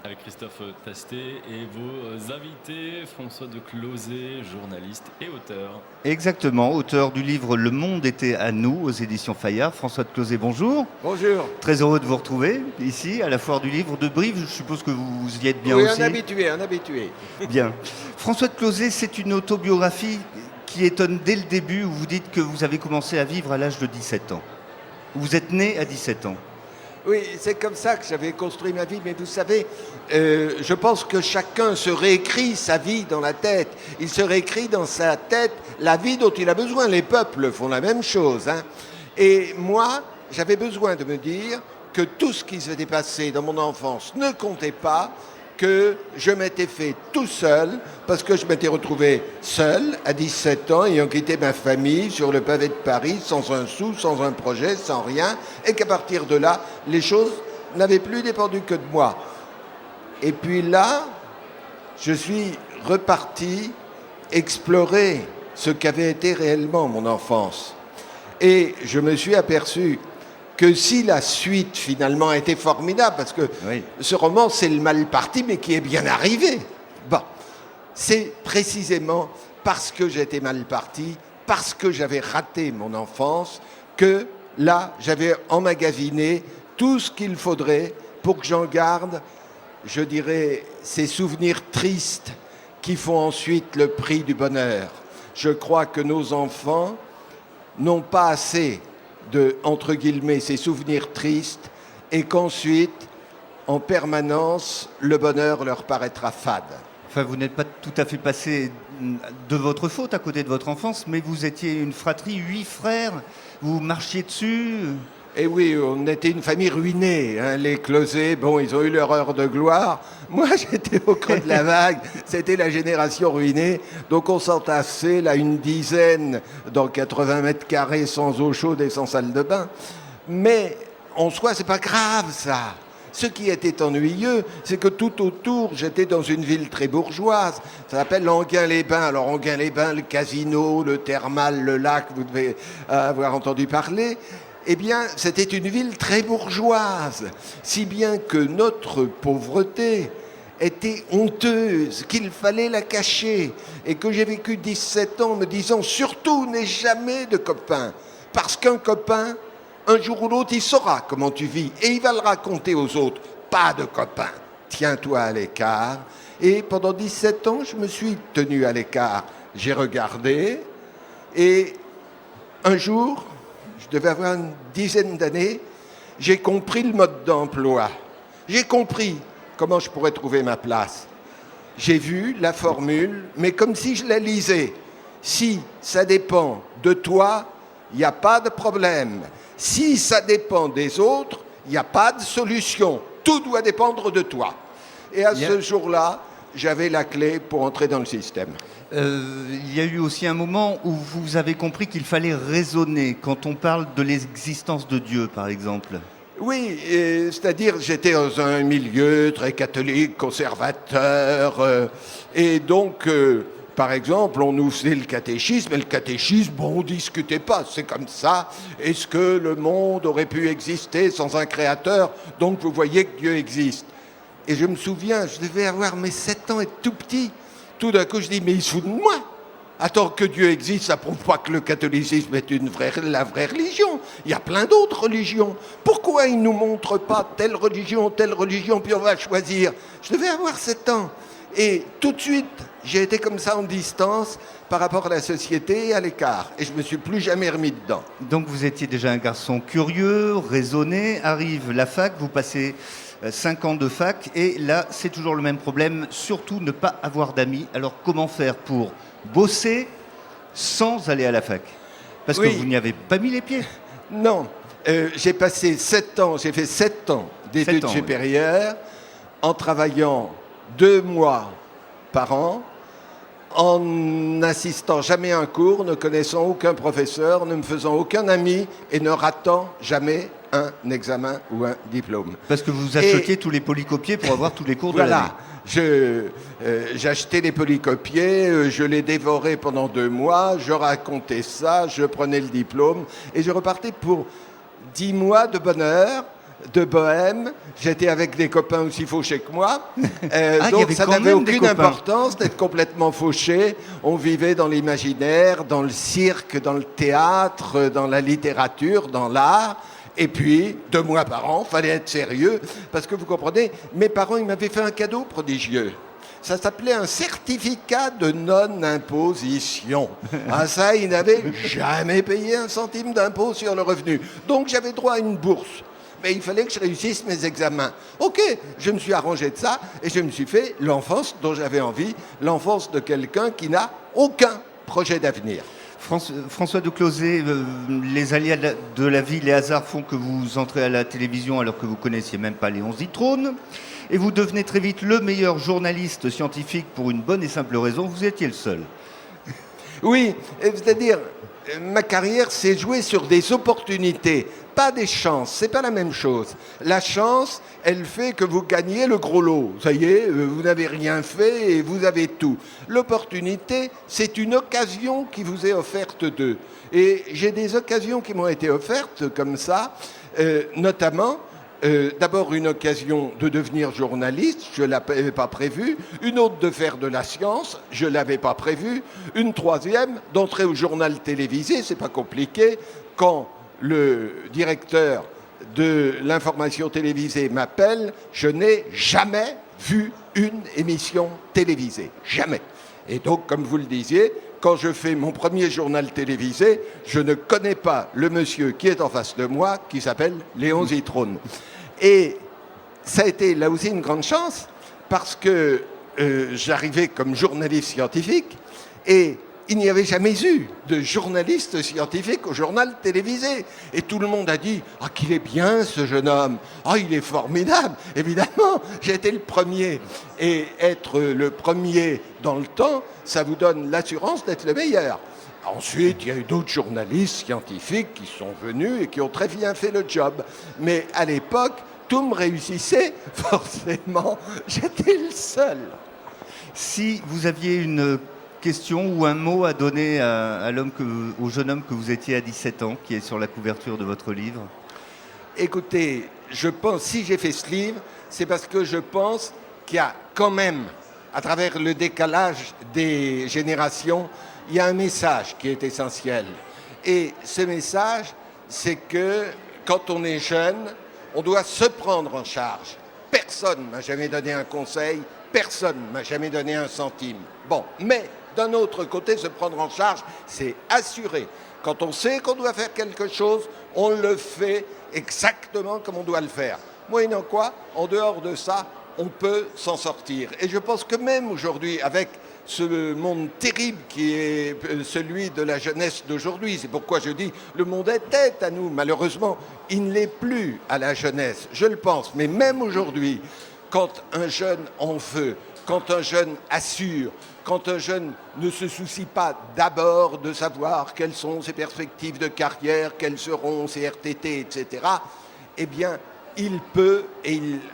avec Christophe Tastet et vos invités, François de Closé, journaliste et auteur. Exactement, auteur du livre Le Monde était à nous aux éditions Fayard. François de Closé, bonjour. Bonjour. Très heureux de vous retrouver ici à la foire du livre de Brive. Je suppose que vous y êtes bien oui, aussi. Un habitué. Bien. François de Closé, c'est une autobiographie qui étonne dès le début où vous dites que vous avez commencé à vivre à l'âge de 17 ans. Vous êtes né à 17 ans. Oui, c'est comme ça que j'avais construit ma vie, mais vous savez, je pense que chacun se réécrit sa vie dans la tête. Il se réécrit dans sa tête la vie dont il a besoin. Les peuples font la même chose, hein. Et moi, j'avais besoin de me dire que tout ce qui s'était passé dans mon enfance ne comptait pas, que je m'étais fait tout seul, parce que je m'étais retrouvé seul à 17 ans, ayant quitté ma famille sur le pavé de Paris, sans un sou, sans un projet, sans rien, et qu'à partir de là, les choses n'avaient plus dépendu que de moi. Et puis là, je suis reparti explorer ce qu'avait été réellement mon enfance. Et je me suis aperçu que si la suite finalement a été formidable, parce que oui, ce roman c'est le mal parti mais qui est bien arrivé. Bon, c'est précisément parce que j'étais mal parti, parce que j'avais raté mon enfance, que là j'avais emmagasiné tout ce qu'il faudrait pour que j'en garde, je dirais, ces souvenirs tristes qui font ensuite le prix du bonheur. Je crois que nos enfants n'ont pas assez de, entre guillemets, ces souvenirs tristes, et qu'ensuite, en permanence, le bonheur leur paraîtra fade. Enfin, vous n'êtes pas tout à fait passé de votre faute à côté de votre enfance, mais vous étiez une fratrie, 8 frères, vous marchiez dessus. Et oui, on était une famille ruinée, hein. Les Closé, bon, ils ont eu leur heure de gloire. Moi, j'étais au creux de la vague. C'était la génération ruinée. Donc, on s'entassait, là, une dizaine dans 80 mètres carrés, sans eau chaude et sans salle de bain. Mais, en soi, c'est pas grave, ça. Ce qui était ennuyeux, c'est que tout autour, j'étais dans une ville très bourgeoise. Ça s'appelle Enghien-les-Bains. Alors, Enghien-les-Bains, le casino, le thermal, le lac, vous devez avoir entendu parler. Eh bien, c'était une ville très bourgeoise, si bien que notre pauvreté était honteuse, qu'il fallait la cacher, et que j'ai vécu 17 ans me disant « Surtout, n'aie jamais de copain, parce qu'un copain, un jour ou l'autre, il saura comment tu vis, et il va le raconter aux autres. Pas de copain, tiens-toi à l'écart. » Et pendant 17 ans, je me suis tenu à l'écart. J'ai regardé, et un jour, je devais avoir une dizaine d'années, j'ai compris le mode d'emploi. J'ai compris comment je pourrais trouver ma place. J'ai vu la formule, mais comme si je la lisais. Si ça dépend de toi, il n'y a pas de problème. Si ça dépend des autres, il n'y a pas de solution. Tout doit dépendre de toi. Et à ce jour-là, j'avais la clé pour entrer dans le système. Il y a eu aussi un moment où vous avez compris qu'il fallait raisonner quand on parle de l'existence de Dieu, par exemple. Oui, c'est-à-dire j'étais dans un milieu très catholique, conservateur, et donc, par exemple, on nous faisait le catéchisme, et le catéchisme, bon, on discutait pas, c'est comme ça. Est-ce que le monde aurait pu exister sans un créateur? Donc vous voyez que Dieu existe. Et je me souviens, je devais avoir mes 7 ans et tout petit. Tout d'un coup, je dis, mais il se fout de moi. Attends, que Dieu existe, ça prouve pas que le catholicisme est la vraie religion. Il y a plein d'autres religions. Pourquoi il nous montre pas telle religion, puis on va choisir? Je devais avoir 7 ans. Et tout de suite, j'ai été comme ça en distance par rapport à la société et à l'écart. Et je me suis plus jamais remis dedans. Donc vous étiez déjà un garçon curieux, raisonné. Arrive la fac, vous passez 5 ans de fac, et là, c'est toujours le même problème, surtout ne pas avoir d'amis. Alors, comment faire pour bosser sans aller à la fac? Parce que vous n'y avez pas mis les pieds. Non, j'ai passé 7 ans, j'ai fait 7 ans d'études supérieures, en travaillant 2 mois par an, en n'assistant jamais à un cours, ne connaissant aucun professeur, ne me faisant aucun ami et ne ratant jamais un examen ou un diplôme. Parce que vous achetiez tous les polycopiés pour avoir tous les cours de l'année. J'achetais les polycopiés, je les dévorais pendant 2 mois, je racontais ça, je prenais le diplôme et je repartais pour 10 mois de bonheur, de bohème. J'étais avec des copains aussi fauchés que moi. Il y Donc avait ça quand n'avait même des aucune copains. importance d'être complètement fauché. On vivait dans l'imaginaire, dans le cirque, dans le théâtre, dans la littérature, dans l'art. Et puis, 2 mois par an, fallait être sérieux. Parce que vous comprenez, mes parents, ils m'avaient fait un cadeau prodigieux. Ça s'appelait un certificat de non-imposition. Ah ça, ils n'avaient jamais payé 1 centime d'impôt sur le revenu. Donc j'avais droit à une bourse. Mais il fallait que je réussisse mes examens. Ok, je me suis arrangé de ça et je me suis fait l'enfance dont j'avais envie, l'enfance de quelqu'un qui n'a aucun projet d'avenir. François de Closet, les aléas de la vie, les hasards font que vous entrez à la télévision alors que vous connaissiez même pas Léon Zitrone. Et vous devenez très vite le meilleur journaliste scientifique pour une bonne et simple raison, vous étiez le seul. Oui, c'est-à-dire, ma carrière s'est jouée sur des opportunités, pas des chances, c'est pas la même chose. La chance, elle fait que vous gagnez le gros lot. Ça y est, vous n'avez rien fait et vous avez tout. L'opportunité, c'est une occasion qui vous est offerte d'eux. Et j'ai des occasions qui m'ont été offertes comme ça, notamment... d'abord une occasion de devenir journaliste, je ne l'avais pas prévu. Une autre de faire de la science, je ne l'avais pas prévu. Une troisième d'entrer au journal télévisé, c'est pas compliqué. Quand le directeur de l'information télévisée m'appelle, je n'ai jamais vu une émission télévisée. Jamais. Et donc, comme vous le disiez, quand je fais mon premier journal télévisé, je ne connais pas le monsieur qui est en face de moi, qui s'appelle Léon Zitrone. Et ça a été là aussi une grande chance, parce que j'arrivais comme journaliste scientifique, et il n'y avait jamais eu de journaliste scientifique au journal télévisé. Et tout le monde a dit « Ah, qu'il est bien ce jeune homme, ah, il est formidable !» Évidemment, j'étais le premier. Et être le premier dans le temps, ça vous donne l'assurance d'être le meilleur. Ensuite, il y a eu d'autres journalistes scientifiques qui sont venus et qui ont très bien fait le job. Mais à l'époque, tout me réussissait, forcément, j'étais le seul. Si vous aviez une question ou un mot à donner au jeune homme que vous étiez à 17 ans, qui est sur la couverture de votre livre? Écoutez, je pense, si j'ai fait ce livre, c'est parce que je pense qu'il y a quand même, à travers le décalage des générations, il y a un message qui est essentiel. Et ce message, c'est que quand on est jeune, on doit se prendre en charge. Personne ne m'a jamais donné un conseil, personne ne m'a jamais donné 1 centime. Bon, mais d'un autre côté, se prendre en charge, c'est assurer. Quand on sait qu'on doit faire quelque chose, on le fait exactement comme on doit le faire. Moyennant quoi, en dehors de ça, on peut s'en sortir. Et je pense que même aujourd'hui, avec ce monde terrible qui est celui de la jeunesse d'aujourd'hui, c'est pourquoi je dis le monde était à nous. Malheureusement, il ne l'est plus à la jeunesse, je le pense. Mais même aujourd'hui, quand un jeune en veut, quand un jeune assure, quand un jeune ne se soucie pas d'abord de savoir quelles sont ses perspectives de carrière, quelles seront ses RTT, etc., eh bien, il peut,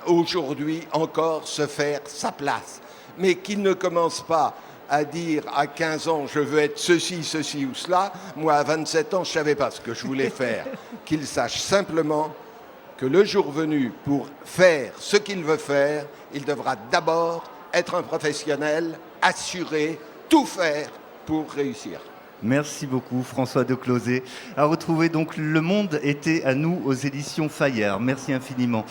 aujourd'hui encore, se faire sa place. Mais qu'il ne commence pas à dire à 15 ans, je veux être ceci, ceci ou cela. Moi, à 27 ans, je ne savais pas ce que je voulais faire. Qu'il sache simplement que le jour venu, pour faire ce qu'il veut faire, il devra d'abord être un professionnel, assurer, tout faire pour réussir. Merci beaucoup François de Closet. À retrouver donc Le Monde était à nous aux éditions Fayard. Merci infiniment.